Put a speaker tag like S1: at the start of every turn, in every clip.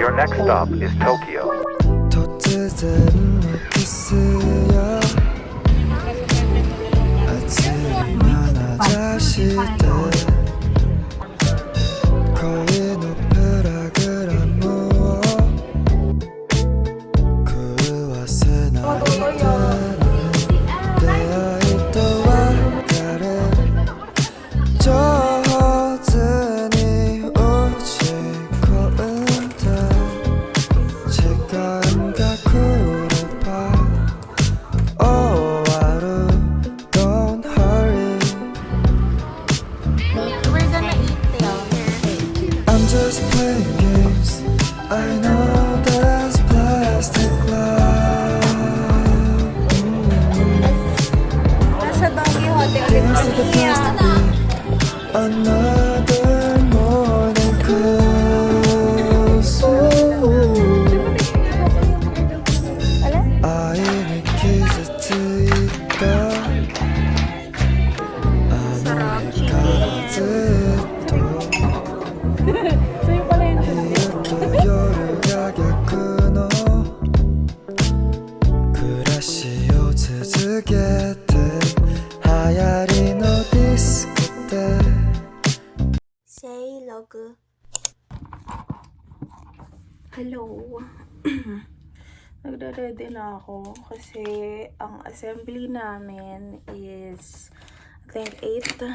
S1: Your next stop is Tokyo.
S2: Hello. Nagre-ready na ako kasi ang assembly namin is I think 8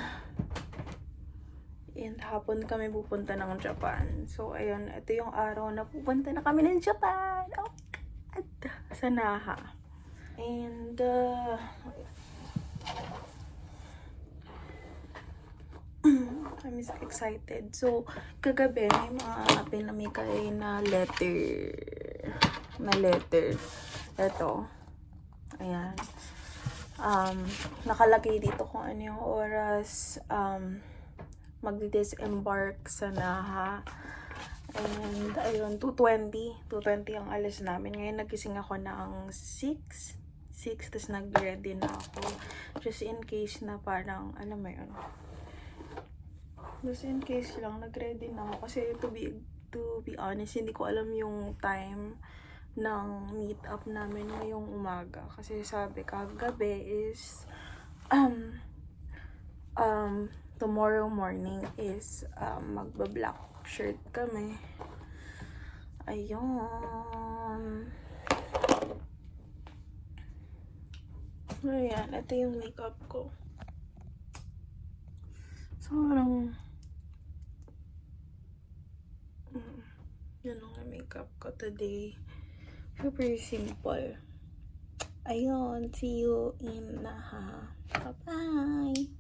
S2: and hapon kami pupunta ng Japan. So ayun, ito yung araw na pupunta na kami ng Japan. Oh, at sa Naha. And I'm so excited. So, kagabi, may mga pinamigay na letter. Ito. Ayan. Nakalagay dito kung ano yung oras mag-disembark sa Naha. And, ayun, 2:20 ang alis namin. Ngayon, nagising ako ng 6, tapos nag-ready na ako. Just in case na parang, alam mo yun, just in case lang, nag-ready na ako. Kasi to be honest, hindi ko alam yung time ng meet-up namin ngayong umaga. Kasi sabi kagabi is tomorrow morning is magba-black shirt kami. Ayun. Ayan, ito yung makeup ko. So, parang yun ang makeup ko today. Super simple. Ayun, see you in Naha. Bye-bye!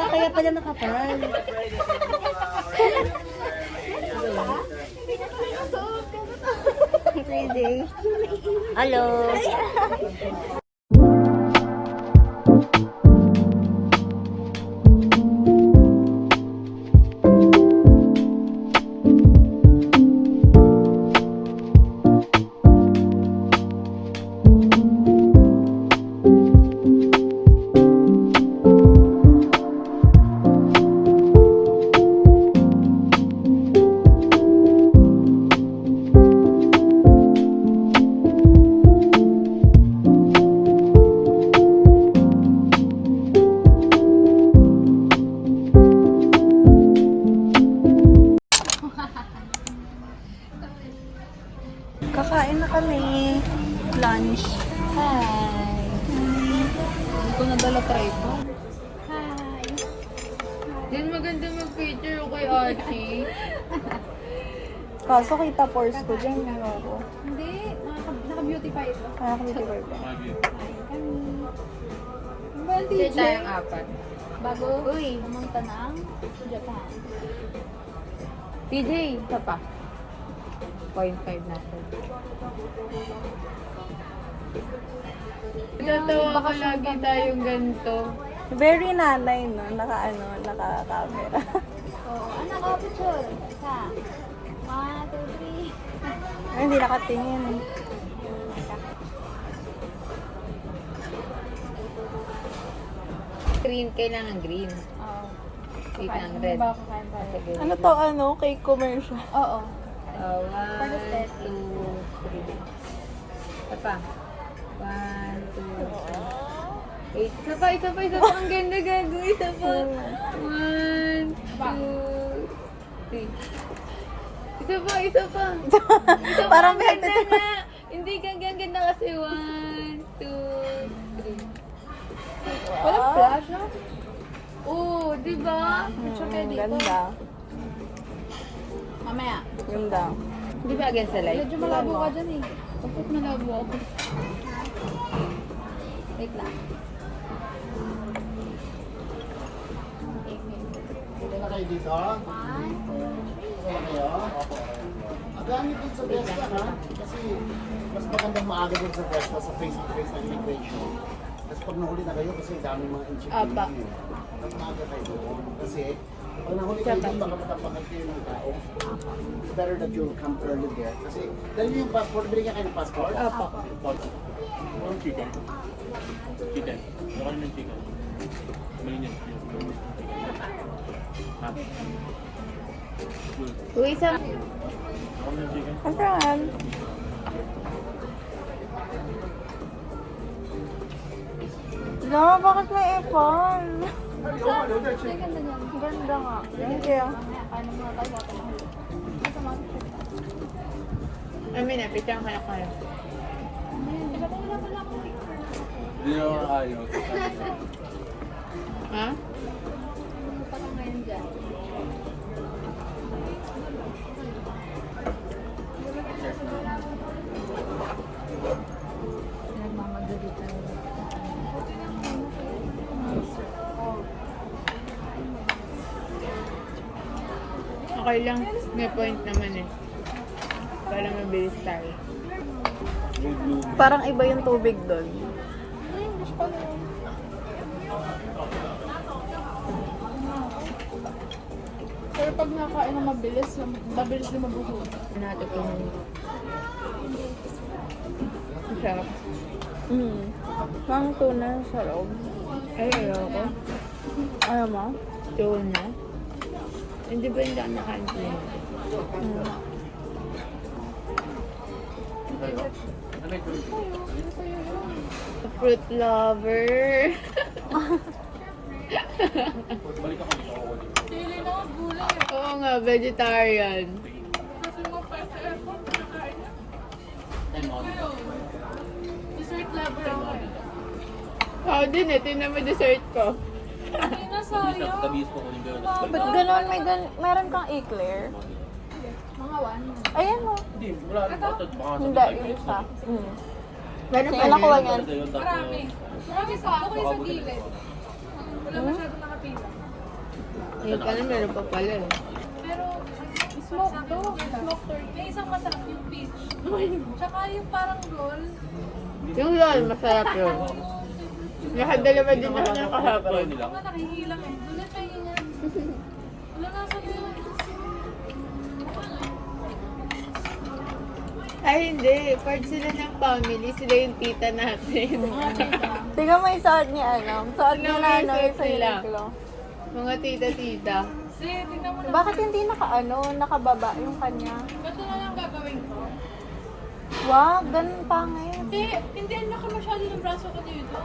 S3: Kaya pala nakapal. Hello.
S2: Kakain na kami. Lunch.
S3: Hi. Hindi ko nadala tripod.
S2: Hi.
S3: Yan maganda mag-picture kay Archie.
S2: Kaso kita pores ko dyan. Ako.
S3: Hindi, naka-beautify ito.
S2: Nakaka-beautify ba?
S3: Share tayong apat.
S4: Bago pumunta ng Japan.
S3: PJ, isa pa. 0.5 natin. Totoo, lagi tayong ganito.
S2: Very nanay, no? Naka-camera.
S4: Oo. Anak, oh, picture. Isa. 1, 2, 3.
S2: Ay, hindi nakatingin.
S3: Green, kailangan green.
S4: Oo.
S3: Wait lang, red.
S4: Ba, kakain tayo?
S3: Sige.
S2: Ano to, cake commercial?
S4: Oo.
S3: 1,
S4: step.
S3: 2, 3. Isa pa. 1, 2, 3. Wait, isa pa. Ang ganda gago. Isa pa. 1, 2, 3. Isa pa.
S2: Parang
S3: Ang ganda na. Hindi ganda kasi 1, 2, 3. Walang flash, no? Oo, di ba?
S4: Picture kayo dito.
S2: Ganda.
S4: Mamaya.
S2: Ganda.
S3: Di ba against the light?
S4: Medyo malabo ka dyan eh. Kapag malabo ako. Wait lang.
S5: Wala kayo dito? Wala kayo? Magamit din sa Fiesta, ha? Kasi mas magandang maaga din sa Fiesta sa face-to-face na immigration. Tapos pag nahuli na kayo, kasi daming mga insecurity.
S3: Apa.
S5: Mas maaga kayo doon. Kasi pag nahuli kayo doon, baka matapakan kayo ng tao. It's better that you come early there. Kasi dahil yung passport, binigyan kayo ng passport.
S3: Opo.
S6: Chicken. Chicken. Baka ng chicken. Malinis. Ha?
S3: Uy, isa.
S6: Baka ng chicken.
S2: Asan? No, bakit may ipon?
S4: Ay, ganda niyan.
S2: Ganda nga. Thank you.
S4: Mamaya, kain muna tayo sa atin. Ito mga picture.
S3: Amin na, pitang kaya kaya.
S4: Diba tayo na wala akong picture?
S6: Hindi naman ayos.
S3: Ha?
S4: Pumunta ka ngayon dyan.
S3: Nagmamadali tayo. Okay lang, may point naman eh. Para mabilis tayo.
S2: Parang iba yung tubig doon.
S4: Pero pag nakain na mabilis din mabuhog.
S3: Nato ko nun. Ang sarap.
S2: Pang tuna sa loob.
S3: Ay, ayoko.
S2: Ayaw mo?
S3: Tuna. Hindi ba hindi ako nakain tuna? A fruit lover.
S6: Balik ako dito.
S4: Pili na ako gulay.
S3: Oo nga, vegetarian.
S4: Kasi mo pa sa airport, nakain na.
S6: Time on.
S4: Dessert lover ako.
S3: Ako din eh, tingnan mo dessert ko.
S4: Hindi na sayang.
S6: Tabis ko kunin ko yun.
S2: Ba't ganon? Meron kang eclair?
S4: Mga 1.
S2: Ayan mo.
S6: Hindi, wala rin ba? Baka
S2: Hindi, yung isa.
S3: Meron
S2: Sige, nakuha niyan.
S4: Marami. Marami sa ako kayo sa gilid. Wala masyadong nakapila.
S3: Yung pala meron pa pala eh.
S4: Pero, smoke to. Smoke turkey. May isang masarap yung peach. Tsaka yung parang roll.
S3: Yung lol, masarap yun. Nakadalawa din ako ng kahapon.
S4: Ako nga nakihilang eh. Wala kayo yan. Wala nga sa yun.
S3: Ay hindi, part sila ng family, sila yung tita natin.
S2: Tingnan mo yung suot niya, Suot niya
S3: Ano
S2: na,
S3: yung suot
S2: sa
S3: nila?
S2: Uniqlo.
S3: Mga tita-tita.
S4: Sige, tingnan mo na.
S2: Bakit hindi nakababa yung kanya?
S4: Ito na lang gagawin ko.
S2: Wow, ganun pangit.
S4: Hindi ang laki masyado ng braso ko dito.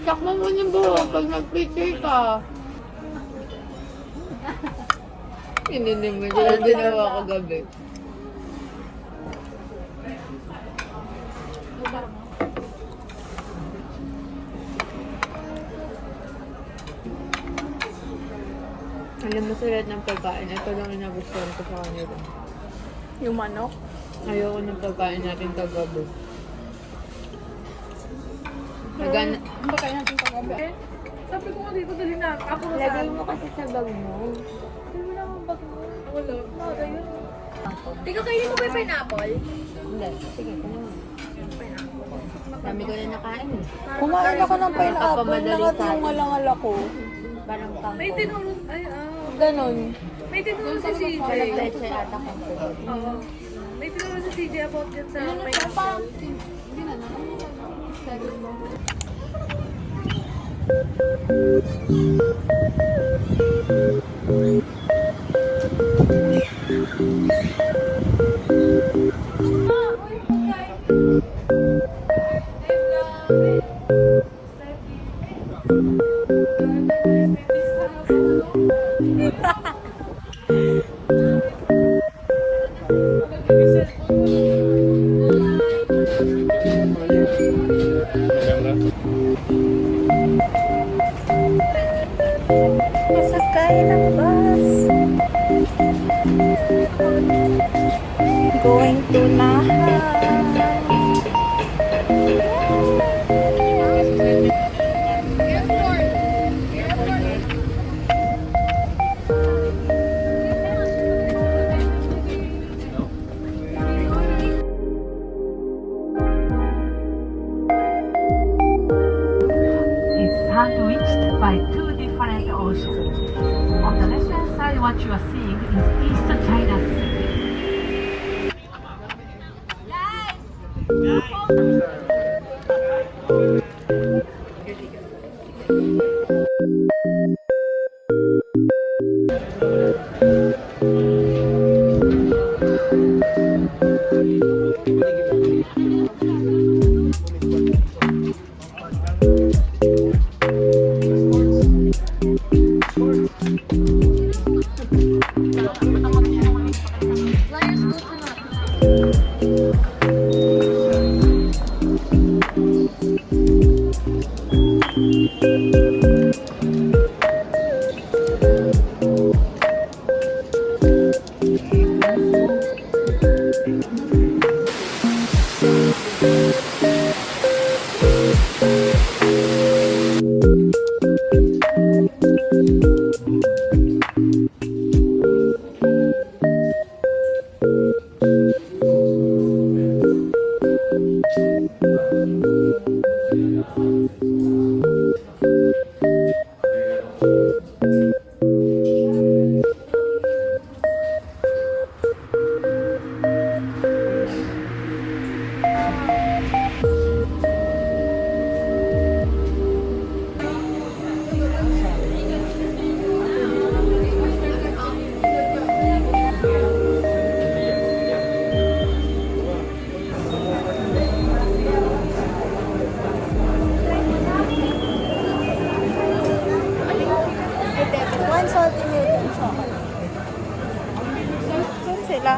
S3: Sakmo mo yung buhok pag nag-picture ka. Hindi naman, yun ginawa ko gabi. Alam mo sa lahat ng pagkain, ito lang yung nagustuhan ko sa kanila.
S2: Yung manok?
S3: Ayoko ng pagkain natin kagabi. Nagana...
S4: Ang bagay natin kagabi. Sabi ko nga dito dali na. Ako na
S3: Lagay mo kasi sa bag mo.
S4: Hindi na akong bag mo. Wala. Mara yun. Ikaw kainin mo ba yung pineapple?
S3: Hindi. Sige, ka naman. Dami ko na nakain eh.
S2: Kumain ako ng pineapple,
S3: Nakapamadali
S2: lahat
S3: sa
S2: yung
S3: atin.
S2: malangal ako.
S3: Parang pang
S4: May tinuro, ay,
S2: Ganon.
S4: may tinuro si CJ.
S3: Walang leche ata ko.
S4: Oo. May tinuro si CJ about yun sa may
S2: Masakay ng bus. Going to Naha.
S7: is sandwiched by two different oceans. On the left-hand side, what you are seeing is East China Sea.
S2: One salty milk and chocolate. Saan sila?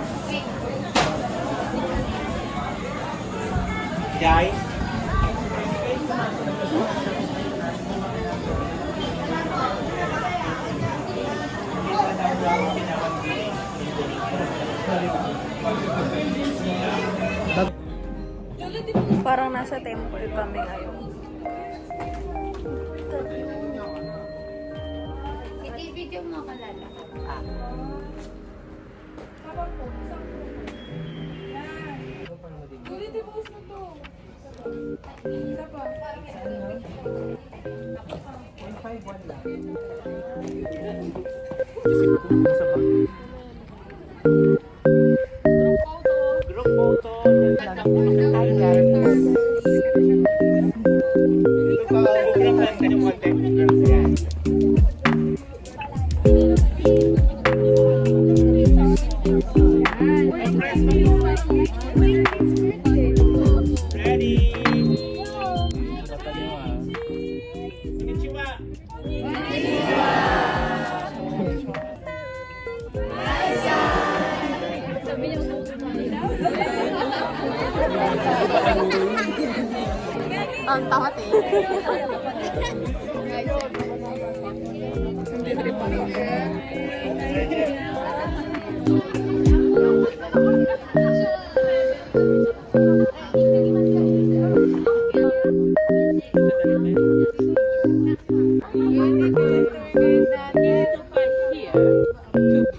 S2: Parang nasa temple kami ngayon.
S3: I-video mo ako lala.
S2: Ang tamat eh.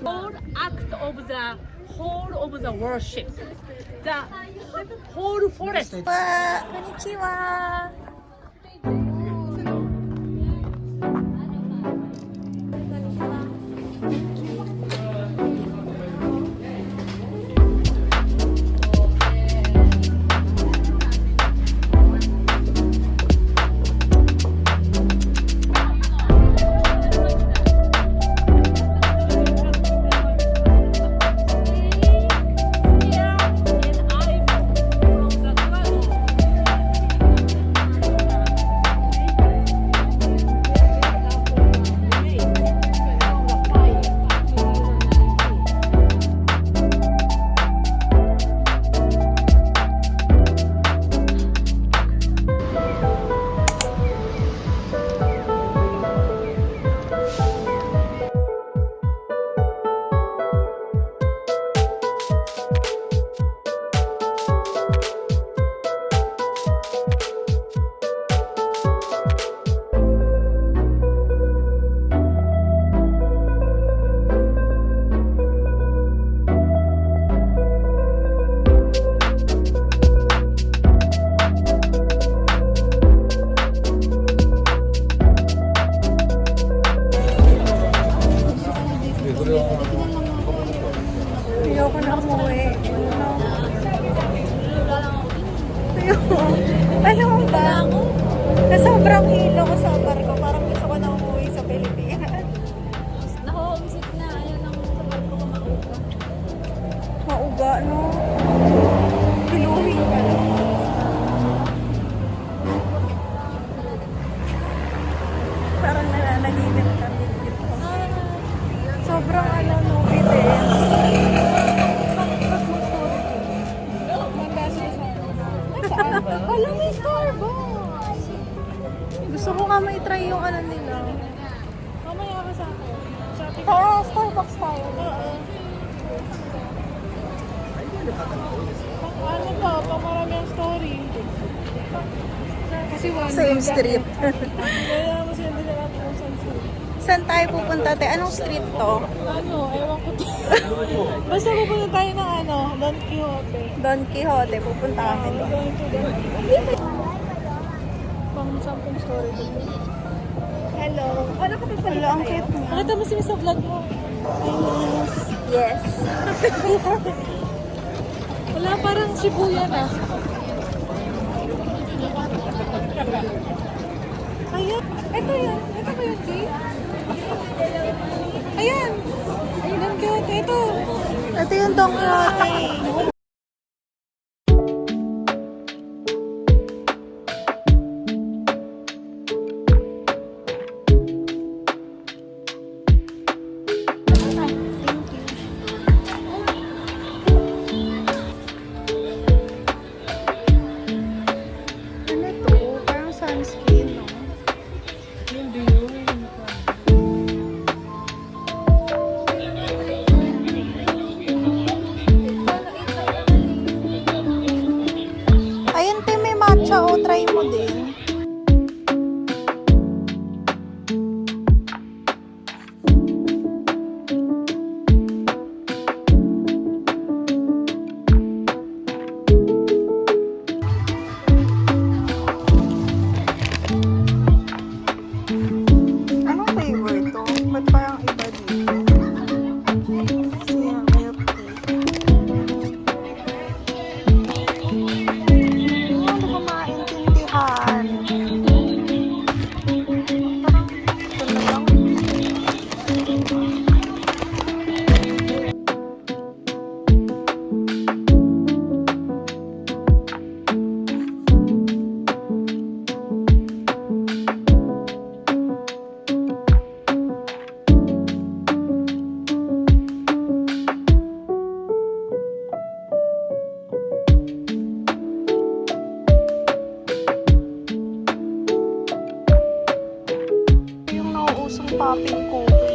S7: Whole act of the whole of the worship.
S2: Konnichiwa! Ayoko na umuwi. Ayoko. Alam mo ba? Na sobrang hilo ko sa barko. Parang gusto ko na umuwi sa Pilipinas.
S3: Nako-homesick na. Ayaw nang sa barko ko mauga.
S2: Mauga, no? Piluhin ka lang. Parang nananaginip kami dito. Sobrang no, bitin. Wala, may Starbucks. Gusto ko nga may try yung nila.
S4: Mamaya ka sa akin.
S2: Tara, Starbucks tayo.
S4: Ano ba? Pang marami ang story. Kasi one
S2: Same
S4: day
S2: street.
S4: Kaya mo sila din natin kung saan street.
S2: Saan tayo pupunta, te? Anong street to?
S4: Ano? Ewan ko. Basta pupunta tayo ng Don Quixote.
S2: Don Quixote. Pupunta kami doon.
S4: Going to Don Quixote. Pang 10 story doon.
S2: Hello. Ano ka pa pala? Ang cute mo.
S4: Nakita mo si Miss sa vlog mo.
S2: Yes.
S4: Wala, parang Shibuya na. Ayan. Ito yun. Ito ba yun, G? Ayan. Don Quixote. Ito.
S2: Ito yung Don Quixote. Ano to? Parang sunscreen, no? Ayun, te, may matcha. O, try mo din. Anong flavor to? Ba't parang iba dito? Siya, milk tea. Hindi ko maintindihan. Parang ito na lang. Yung nauusong popping cookie.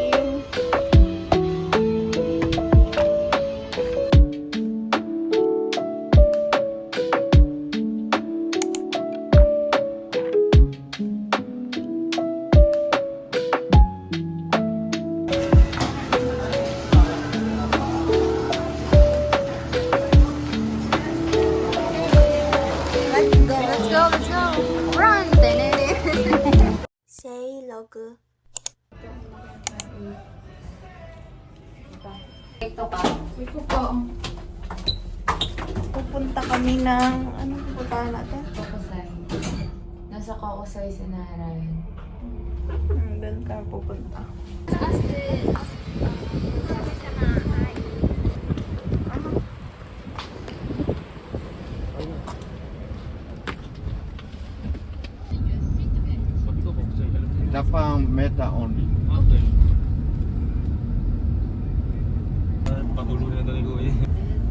S3: Ito ka.
S4: Ito pa.
S2: Pupunta kami ng... Anong pupuntahan natin?
S3: Kakusay. Nasa Kakusay sa Narayan.
S2: Doon ka pupunta.
S5: Japan Meta only.
S6: Patulog na talaga ko eh.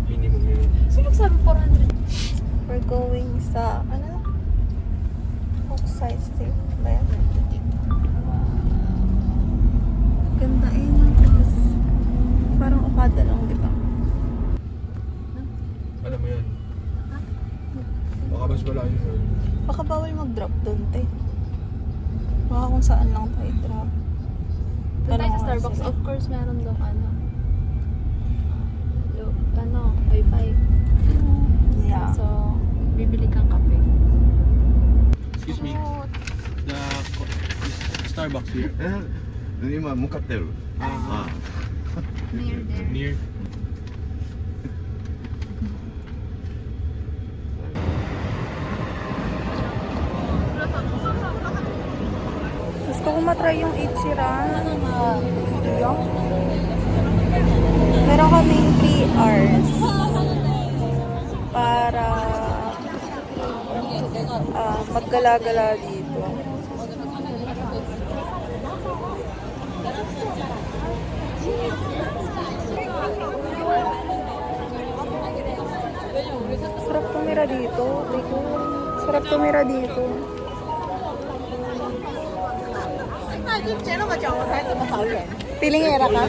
S6: Minimum yun.
S3: Sino sabi 400?
S2: We're going sa... Ano? Oxide State ba yan? Ganda eh. Parang Okada lang, di ba?
S6: Alam mo yun. Baka mas wala yun.
S2: Baka bawal mag-drop doon, te. Baka kung saan lang tayo drop.
S3: Doon tayo sa
S2: Tanong nga
S3: Starbucks.
S2: sila.
S3: Of course, meron doon Wi-Fi.
S2: Yeah.
S3: So, bibili kang kape.
S6: Excuse me. The Starbucks here.
S5: 今向かってる。あ
S3: Near there.
S6: Near.
S2: Gusto ko matry yung Ichiran. Yung? Meron kaming 3 hours para maggala-gala dito. Sarap tumira dito. Sarap tumira dito. Pilingera ka?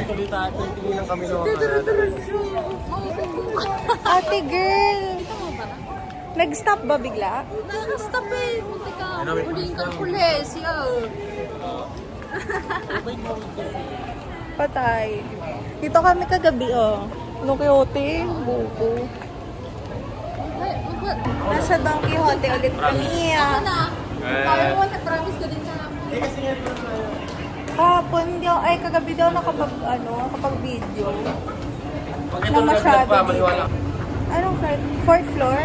S2: Ate girl! Nag-stop ba bigla?
S3: Stop eh! Munti ka. Huling kang pulis. Yo!
S2: Patay. Dito kami kagabi, oh. Ano Quixote? Buko. Nasa Don Quixote ulit kami, ah.
S3: Kaya mo, nag-promise ka din sa amin.
S2: Kahapon, kagabi daw nakapag-video. Na masyado dito. Anong floor? 4th floor?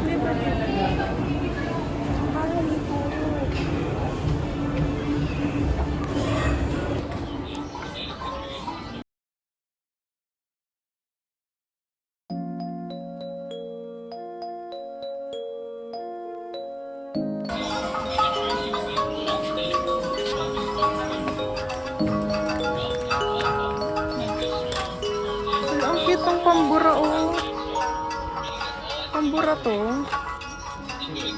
S2: Di ba dito? Ayaw dito. Wala, ang cute ng pambura, oh. Pambura to. Ay,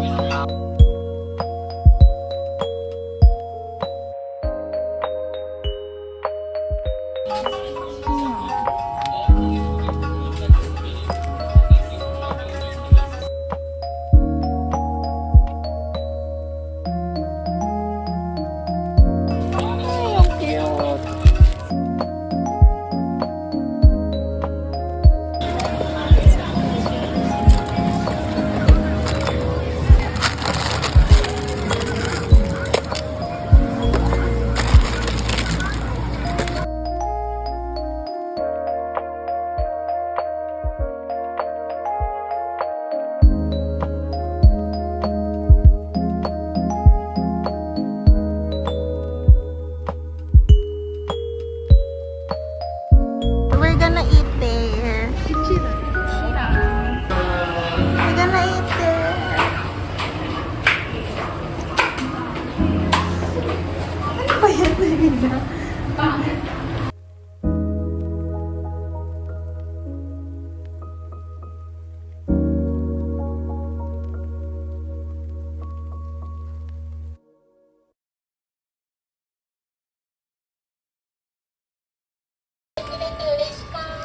S2: ang cute. We're gonna eat there. We're gonna eat there. Ano ba yan? Bigla?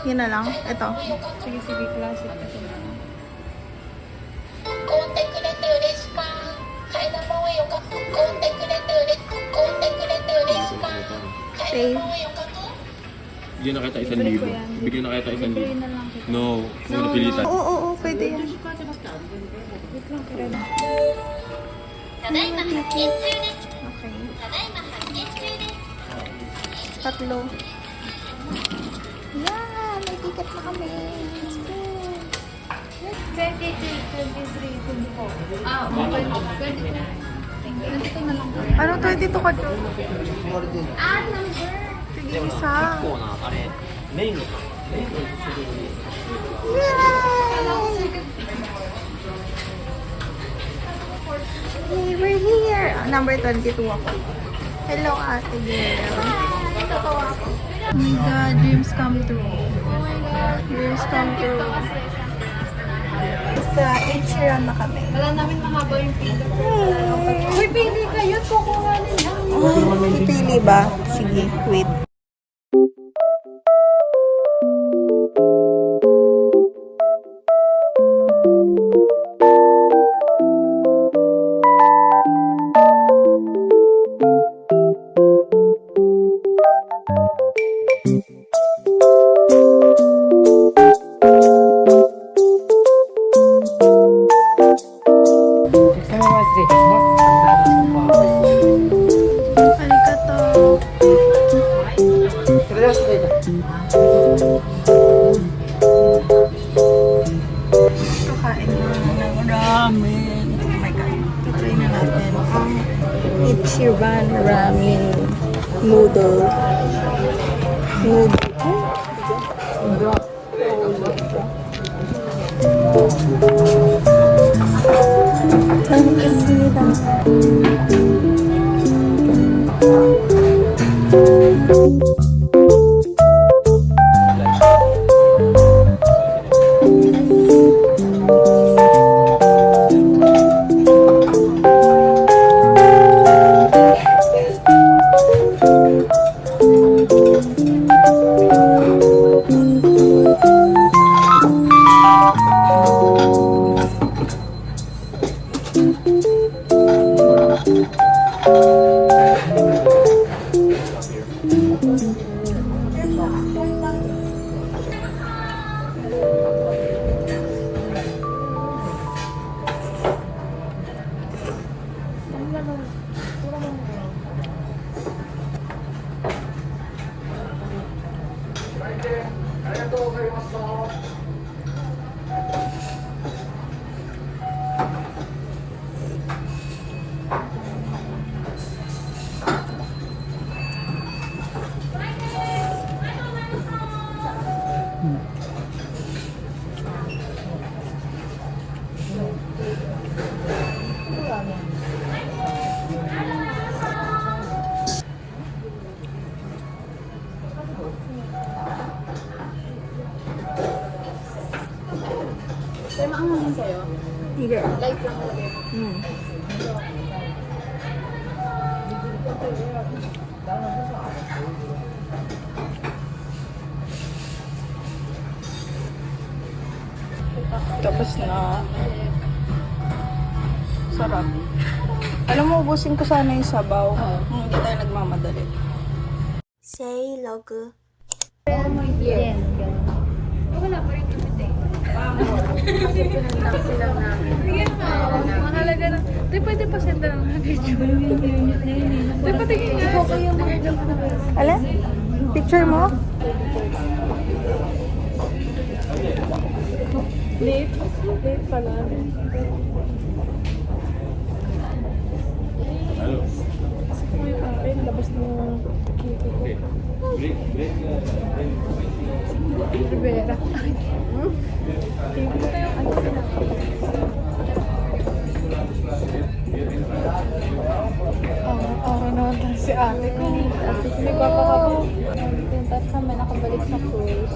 S2: Yun na lang. Ito.
S3: Sige, classic.
S6: Bigyan na kita 1,000. Bigyan na kita 1,000. No, huwag napilitan.
S2: Oo, pwede yan. Okay. Tatlo. Yeah, may ticket na kami. Let's go.
S3: 22, 23, 24. Ah, okay. 22. Nandito na lang.
S2: Ano 22 ka doon?
S3: Ah, number.
S2: Sige, isa. Yay, we're here. Number 22 ako. Hello, ate girl. Oh my God, dreams come true. Dreams come true. Sa Ichiran na kami.
S3: Wala namin mahaba yung pila. Uy, pili kayo. Kukuhanin lang.
S2: Pili ba? Sige, wait. Arigato. Kakain na ng ramen. Oh my God. Try na natin ang Ichiran ramen noodle.
S3: Kaya maangahin sa'yo.
S2: Hindi.
S3: Light lang talaga.
S2: Tapos na. Sarap. Alam mo, ubusin ko sana yung sabaw. Hindi tayo nagmamadali. Say logo.
S3: Yen. Wala pa rin kami eh. Pinag-taxi lang namin. Mahalaga na. Di pwede pa senda lang na video. Di pa tingin nga. Ikaw kayo
S2: Alam? Picture mo?
S3: late. Late pala.
S6: Hello.
S3: Kasi kung may papel, labas ng kiki ko. Rivera. Tingin ko tayo ano sila. Araw naman tayo si ate ko. May papakabo. Tapos kami nakabalik sa cruise.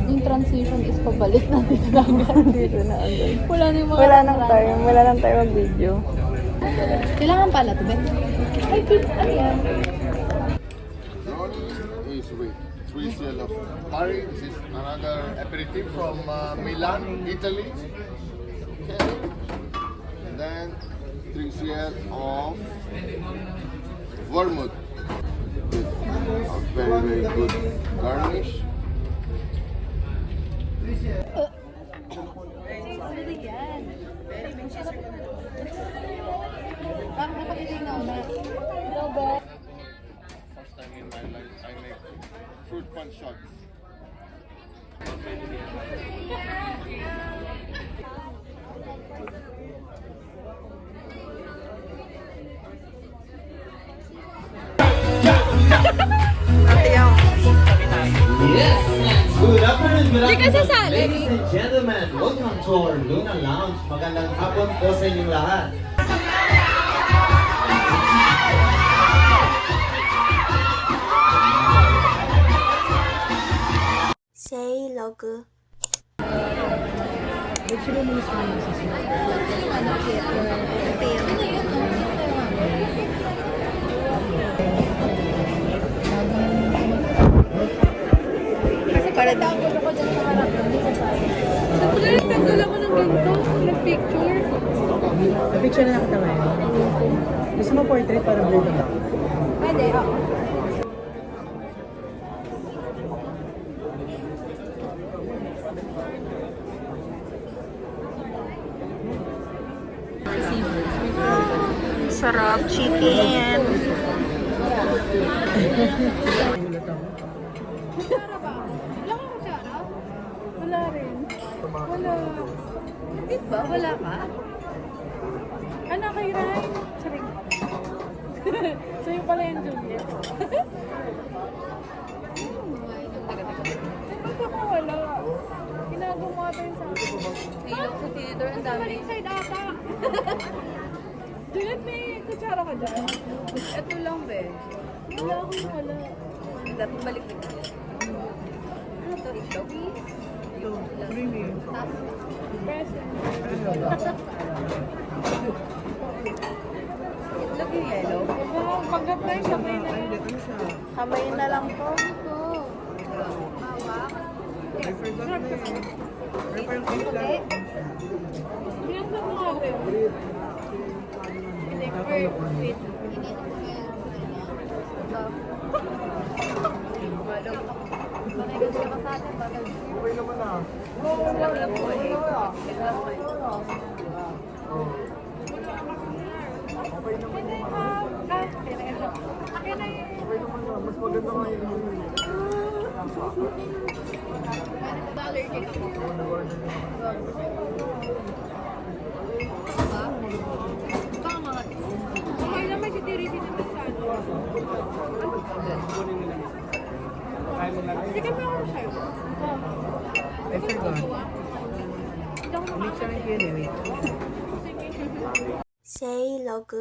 S3: Yung transition is pabalik na dito lang.
S2: Dito na agad.
S3: Wala na yung mga...
S2: Wala nang time mag-video.
S3: Kailangan pala ito, Ben. Ay, ano yan?
S5: Is with 3 CL of Paris. This is another aperitif from Milan, Italy. Okay. And then 3 CL of Vermouth. Good.
S6: Very, very good garnish. First time in my life I make fruit punch shots.
S8: Good afternoon, ladies and gentlemen. Welcome to our Luna Lounge. Magandang hapon po sa inyong lahat.
S2: Say log.
S3: Para daw ako dyan sa harap. Sa tuloy, tanggal ako ng ganito. Nag-picture.
S9: Picture na kita ngayon. Gusto mo portrait para blur lang?
S3: Pwede, ako.
S2: Sarap chicken.
S3: Kutsara ba? Wala kang kutsara? Wala rin. Wala. Hindi ba? Wala ka? Ano kay Ray? Saring. So yung pala yung Juliet. Ba't ako wala? Ginagawa tayo sa akin. Ilong sa theater, ang dami. Side ata. Juliet, may kutsara ka dyan? Ito lang, be. Wala akong wala. Dapat balik dito. Ano to? Itlog? Present. Itlog yung yellow? Pag-apply, kamay na lang.
S2: Kamay na lang po.
S3: Hawak. Bilang sa mga rin. Wait.
S5: Okay naman ah. Okay naman ah. Mas maganda nga yun.
S3: Okay naman si Tirisi naman sa ano. Sige pa ako sa'yo.
S9: I forgot. Mix siya ng kiri, wait.
S2: Say log.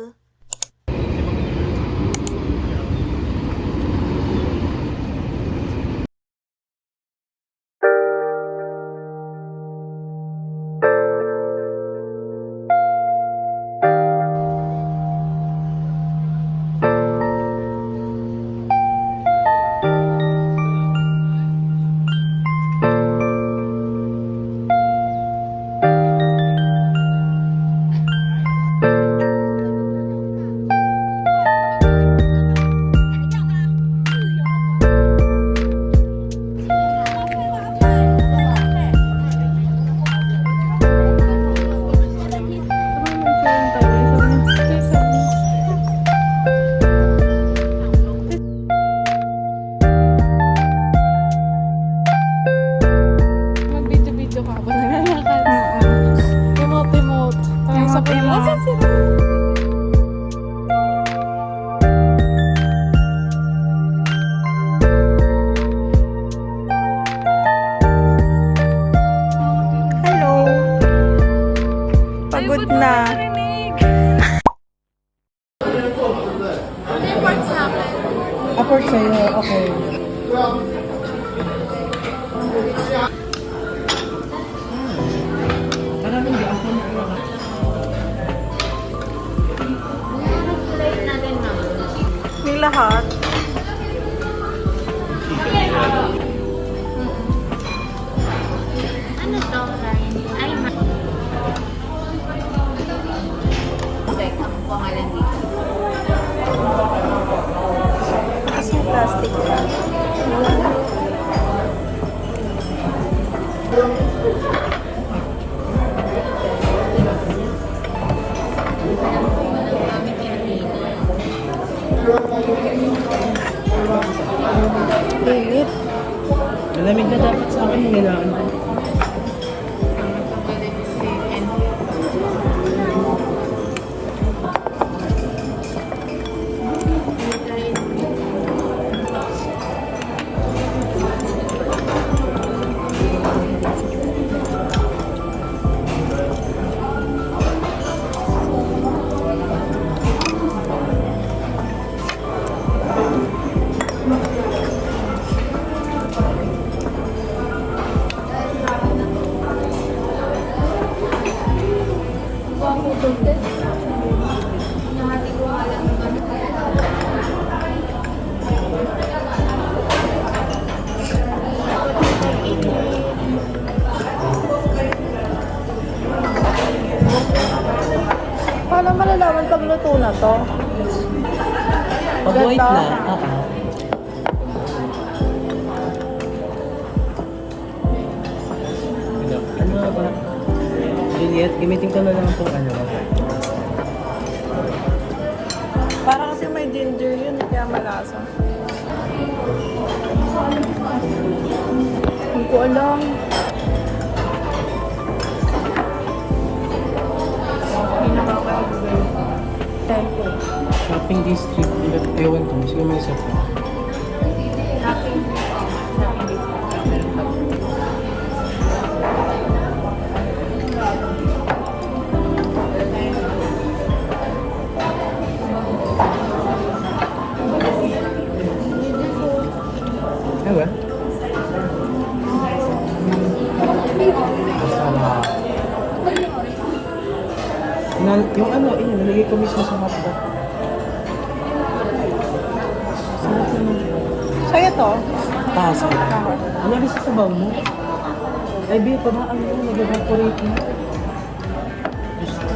S3: Mag-video-video ka ba? Nalakad. Emote-emote. Parang sa
S2: Hello. Pagod na.
S9: Aport sa'yo, okay. Parang hindi ako na
S2: May lahat.
S3: Ano to, Ryan? Ay, ang pangalan dito.
S2: Kasi plastic.
S9: Malamig na dapat sa akin, nilaan ko.
S2: Paano malalaman pag luto na to?
S9: Pag white
S2: Ganda.
S9: na, Ano nga ba? Juliet, gamitin ko na lang itong ano.
S2: Para kasi may ginger yun, kaya malasa. Hindi ko alam. Hindi nakaka-agree. Tempo.
S9: Shopping district, ewan ko, sige may isa pa. Ewan. Masarap. Yung ano, nalagay ko mismo sa hotdog. Sarap naman.
S2: Sa'yo to?
S9: Taas ko. Ano rin sa sabaw mo? Ay, babe, pamaan mo, nag-evaporate mo. Diyos ko.